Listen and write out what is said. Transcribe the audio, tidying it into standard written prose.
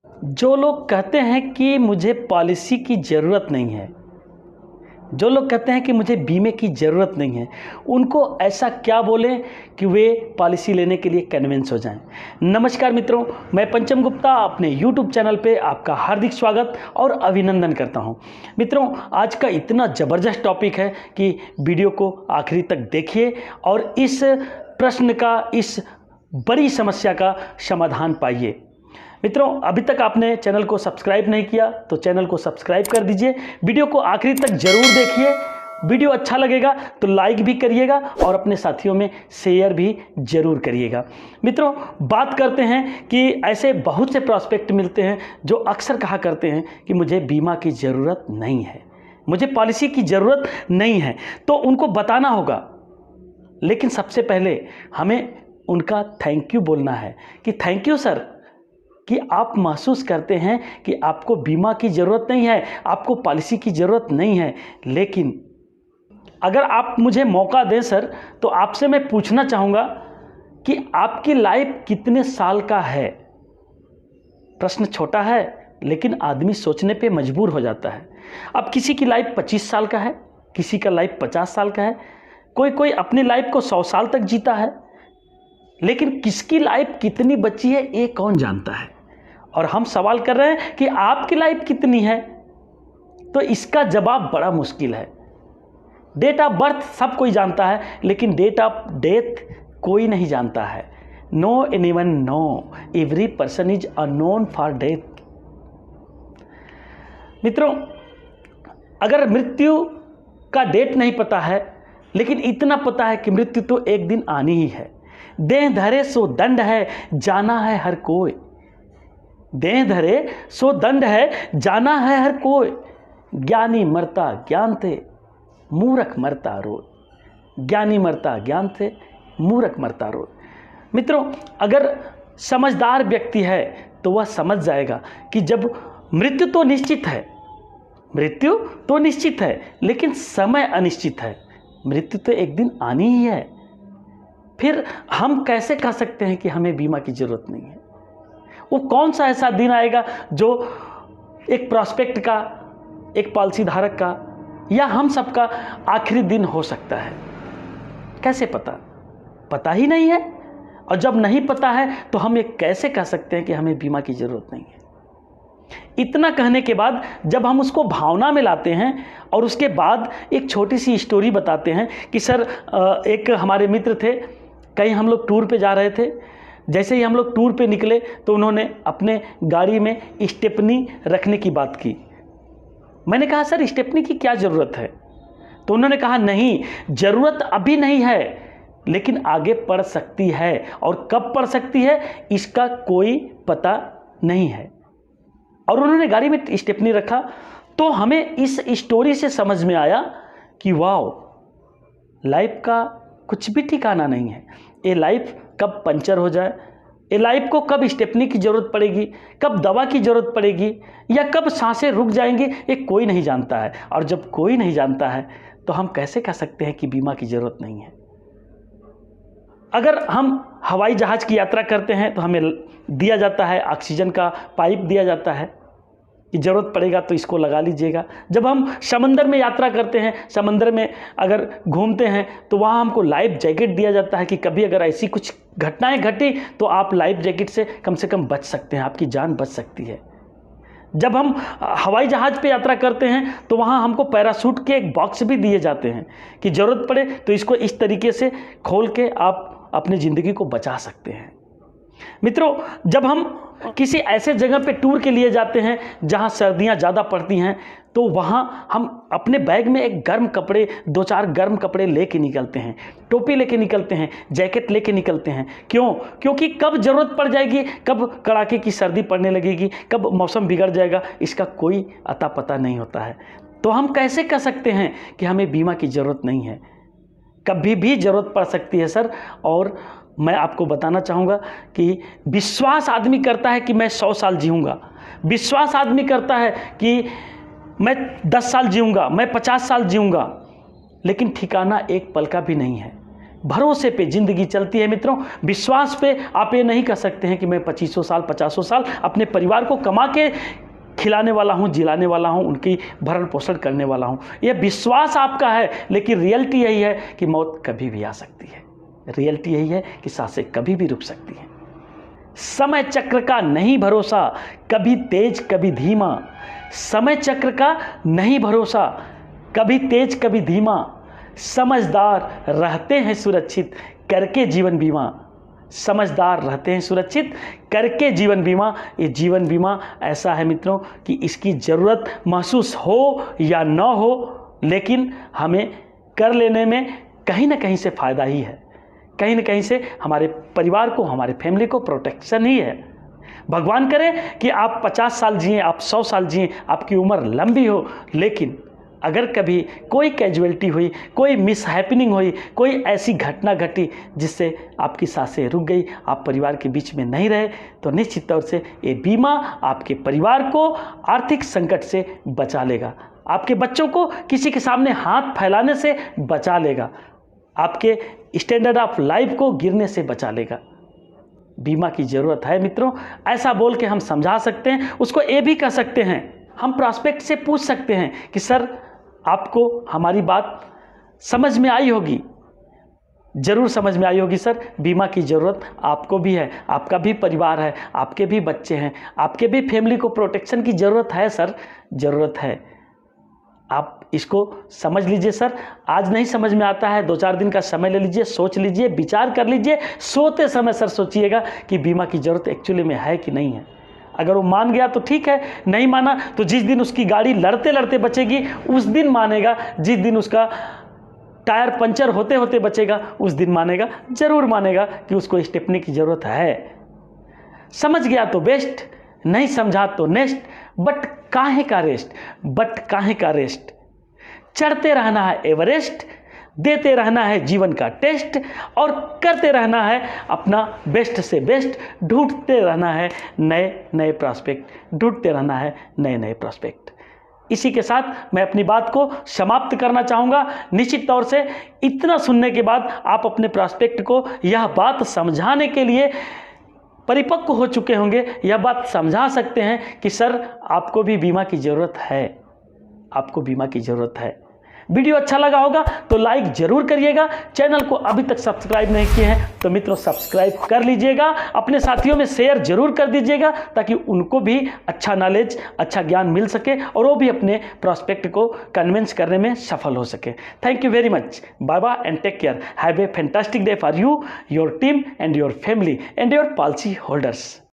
जो लोग कहते हैं कि मुझे पॉलिसी की ज़रूरत नहीं है, जो लोग कहते हैं कि मुझे बीमे की ज़रूरत नहीं है, उनको ऐसा क्या बोलें कि वे पॉलिसी लेने के लिए कन्विंस हो जाएं। नमस्कार मित्रों, मैं पंचम गुप्ता अपने YouTube चैनल पे आपका हार्दिक स्वागत और अभिनंदन करता हूं। मित्रों, आज का इतना ज़बरदस्त टॉपिक है कि वीडियो को आखिरी तक देखिए और इस प्रश्न का, इस बड़ी समस्या का समाधान पाइए। मित्रों, अभी तक आपने चैनल को सब्सक्राइब नहीं किया तो चैनल को सब्सक्राइब कर दीजिए। वीडियो को आखिरी तक जरूर देखिए। वीडियो अच्छा लगेगा तो लाइक भी करिएगा और अपने साथियों में शेयर भी जरूर करिएगा। मित्रों, बात करते हैं कि ऐसे बहुत से प्रॉस्पेक्ट मिलते हैं जो अक्सर कहा करते हैं कि मुझे बीमा की ज़रूरत नहीं है, मुझे पॉलिसी की ज़रूरत नहीं है। तो उनको बताना होगा, लेकिन सबसे पहले हमें उनका थैंक यू बोलना है कि थैंक यू सर कि आप महसूस करते हैं कि आपको बीमा की ज़रूरत नहीं है, आपको पॉलिसी की ज़रूरत नहीं है। लेकिन अगर आप मुझे मौका दें सर, तो आपसे मैं पूछना चाहूँगा कि आपकी लाइफ कितने साल का है। प्रश्न छोटा है लेकिन आदमी सोचने पे मजबूर हो जाता है। अब किसी की लाइफ 25 साल का है, किसी का लाइफ 50 साल का है, कोई अपनी लाइफ को 100 साल तक जीता है, लेकिन किसकी लाइफ कितनी बची है ये कौन जानता है। और हम सवाल कर रहे हैं कि आपकी लाइफ कितनी है, तो इसका जवाब बड़ा मुश्किल है। डेट ऑफ बर्थ सब कोई जानता है, लेकिन डेट ऑफ डेथ कोई नहीं जानता है। No anyone know, every person is unknown for death. मित्रों, अगर मृत्यु का डेट नहीं पता है, लेकिन इतना पता है कि मृत्यु तो एक दिन आनी ही है। देह धरे सो दंड है, जाना है हर कोई। देह धरे सो दंड है, जाना है हर कोई। ज्ञानी मरता ज्ञान थे, मूर्ख मरता रोज। ज्ञानी मरता ज्ञान थे, मूर्ख मरता रोज। मित्रों, अगर समझदार व्यक्ति है तो वह समझ जाएगा कि जब मृत्यु तो निश्चित है, मृत्यु तो निश्चित है, लेकिन समय अनिश्चित है। मृत्यु तो एक दिन आनी ही है। फिर हम कैसे कह सकते हैं कि हमें बीमा की जरूरत नहीं है। वो कौन सा ऐसा दिन आएगा जो एक प्रॉस्पेक्ट का, एक पॉलिसी धारक का या हम सबका आखिरी दिन हो सकता है। कैसे पता ही नहीं है। और जब नहीं पता है तो हम ये कैसे कह सकते हैं कि हमें बीमा की ज़रूरत नहीं है। इतना कहने के बाद जब हम उसको भावना में लाते हैं और उसके बाद एक छोटी सी स्टोरी बताते हैं कि सर, एक हमारे मित्र थे, कहीं हम लोग टूर पे जा रहे थे। जैसे ही हम लोग टूर पे निकले तो उन्होंने अपने गाड़ी में स्टेपनी रखने की बात की। मैंने कहा सर, स्टेपनी की क्या ज़रूरत है? तो उन्होंने कहा नहीं, ज़रूरत अभी नहीं है, लेकिन आगे पड़ सकती है, और कब पड़ सकती है इसका कोई पता नहीं है। और उन्होंने गाड़ी में स्टेपनी रखा। तो हमें इस स्टोरी से समझ में आया कि वाह, लाइफ का कुछ भी ठिकाना नहीं है। ये लाइफ कब पंचर हो जाए, ये लाइफ को कब स्टेपनी की ज़रूरत पड़ेगी, कब दवा की ज़रूरत पड़ेगी, या कब सांसें रुक जाएंगी, ये कोई नहीं जानता है। और जब कोई नहीं जानता है तो हम कैसे कह सकते हैं कि बीमा की ज़रूरत नहीं है। अगर हम हवाई जहाज़ की यात्रा करते हैं तो हमें दिया जाता है ऑक्सीजन का पाइप दिया जाता है कि ज़रूरत पड़ेगा तो इसको लगा लीजिएगा। जब हम समंदर में यात्रा करते हैं, समंदर में अगर घूमते हैं तो वहाँ हमको लाइफ जैकेट दिया जाता है कि कभी अगर ऐसी कुछ घटनाएं घटी तो आप लाइफ जैकेट से कम बच सकते हैं, आपकी जान बच सकती है। जब हम हवाई जहाज़ पे यात्रा करते हैं तो वहाँ हमको पैराशूट के एक बॉक्स भी दिए जाते हैं कि ज़रूरत पड़े तो इसको इस तरीके से खोल के आप अपनी ज़िंदगी को बचा सकते हैं। मित्रों, जब हम किसी ऐसे जगह पे टूर के लिए जाते हैं जहाँ सर्दियाँ ज़्यादा पड़ती हैं, तो वहाँ हम अपने बैग में एक गर्म कपड़े, 2-4 गर्म कपड़े लेके निकलते हैं, टोपी लेके निकलते हैं, जैकेट लेके निकलते हैं। क्यों? क्योंकि कब ज़रूरत पड़ जाएगी, कब कड़ाके की सर्दी पड़ने लगेगी, कब मौसम बिगड़ जाएगा, इसका कोई अता पता नहीं होता है। तो हम कैसे कह सकते हैं कि हमें बीमा की ज़रूरत नहीं है? कभी भी ज़रूरत पड़ सकती है सर। और मैं आपको बताना चाहूँगा कि विश्वास आदमी करता है कि मैं 100 साल जीऊँगा, विश्वास आदमी करता है कि मैं 10 साल जीऊँगा, मैं 50 साल जीऊँगा, लेकिन ठिकाना एक पल का भी नहीं है। भरोसे पे ज़िंदगी चलती है मित्रों। विश्वास पे आप ये नहीं कह सकते हैं कि मैं 2500 साल 50 साल अपने परिवार को कमा के खिलाने वाला हूँ, जिलाने वाला हूँ, उनकी भरण पोषण करने वाला हूँ। यह विश्वास आपका है, लेकिन रियलिटी यही है कि मौत कभी भी आ सकती है। रियलिटी यही है कि सांसें कभी भी रुक सकती हैं। समय चक्र का नहीं भरोसा, कभी तेज कभी धीमा। समय चक्र का नहीं भरोसा, कभी तेज कभी धीमा। समझदार रहते हैं सुरक्षित करके जीवन बीमा। समझदार रहते हैं सुरक्षित करके जीवन बीमा। ये जीवन बीमा ऐसा है मित्रों कि इसकी ज़रूरत महसूस हो या न हो, लेकिन हमें कर लेने में कहीं ना कहीं से फ़ायदा ही है। कहीं ना कहीं से हमारे परिवार को, हमारे फैमिली को प्रोटेक्शन ही है। भगवान करे कि आप 50 साल जिए, आप 100 साल जिए, आपकी उम्र लंबी हो, लेकिन अगर कभी कोई कैजुअलिटी हुई, कोई मिसहैपनिंग हुई, कोई ऐसी घटना घटी जिससे आपकी सांसें रुक गई, आप परिवार के बीच में नहीं रहे, तो निश्चित तौर से ये बीमा आपके परिवार को आर्थिक संकट से बचा लेगा, आपके बच्चों को किसी के सामने हाथ फैलाने से बचा लेगा, आपके स्टैंडर्ड ऑफ लाइफ को गिरने से बचा लेगा। बीमा की ज़रूरत है मित्रों, ऐसा बोल के हम समझा सकते हैं। उसको ये भी कह सकते हैं, हम प्रॉस्पेक्ट से पूछ सकते हैं कि सर आपको हमारी बात समझ में आई होगी, ज़रूर समझ में आई होगी सर, बीमा की ज़रूरत आपको भी है, आपका भी परिवार है, आपके भी बच्चे हैं, आपके भी फैमिली को प्रोटेक्शन की ज़रूरत है सर, ज़रूरत है। आप इसको समझ लीजिए सर। आज नहीं समझ में आता है, 2-4 दिन का समय ले लीजिए, सोच लीजिए, विचार कर लीजिए। सोते समय सर सोचिएगा कि बीमा की ज़रूरत एक्चुअली में है कि नहीं है। अगर वो मान गया तो ठीक है, नहीं माना तो जिस दिन उसकी गाड़ी लड़ते लड़ते बचेगी उस दिन मानेगा, जिस दिन उसका टायर पंचर होते होते बचेगा उस दिन मानेगा, ज़रूर मानेगा कि उसको स्टेपनी की ज़रूरत है। समझ गया तो बेस्ट, नहीं समझा तो नेक्स्ट। बट काहे का रेस्ट, बट काहे का रेस्ट। चढ़ते रहना है एवरेस्ट, देते रहना है जीवन का टेस्ट, और करते रहना है अपना बेस्ट से बेस्ट। ढूंढते रहना है नए नए प्रॉस्पेक्ट, ढूंढते रहना है नए नए प्रॉस्पेक्ट। इसी के साथ मैं अपनी बात को समाप्त करना चाहूँगा। निश्चित तौर से इतना सुनने के बाद आप अपने प्रॉस्पेक्ट को यह बात समझाने के लिए परिपक्व हो चुके होंगे, यह बात समझा सकते हैं कि सर आपको भी बीमा की ज़रूरत है, आपको बीमा की ज़रूरत है। वीडियो अच्छा लगा होगा तो लाइक ज़रूर करिएगा। चैनल को अभी तक सब्सक्राइब नहीं किए हैं तो मित्रों सब्सक्राइब कर लीजिएगा। अपने साथियों में शेयर ज़रूर कर दीजिएगा ताकि उनको भी अच्छा नॉलेज, अच्छा ज्ञान मिल सके और वो भी अपने प्रॉस्पेक्ट को कन्विंस करने में सफल हो सके। Thank you very much. Bye bye and take care. Have a fantastic day for you, your team and your family and your policy holders.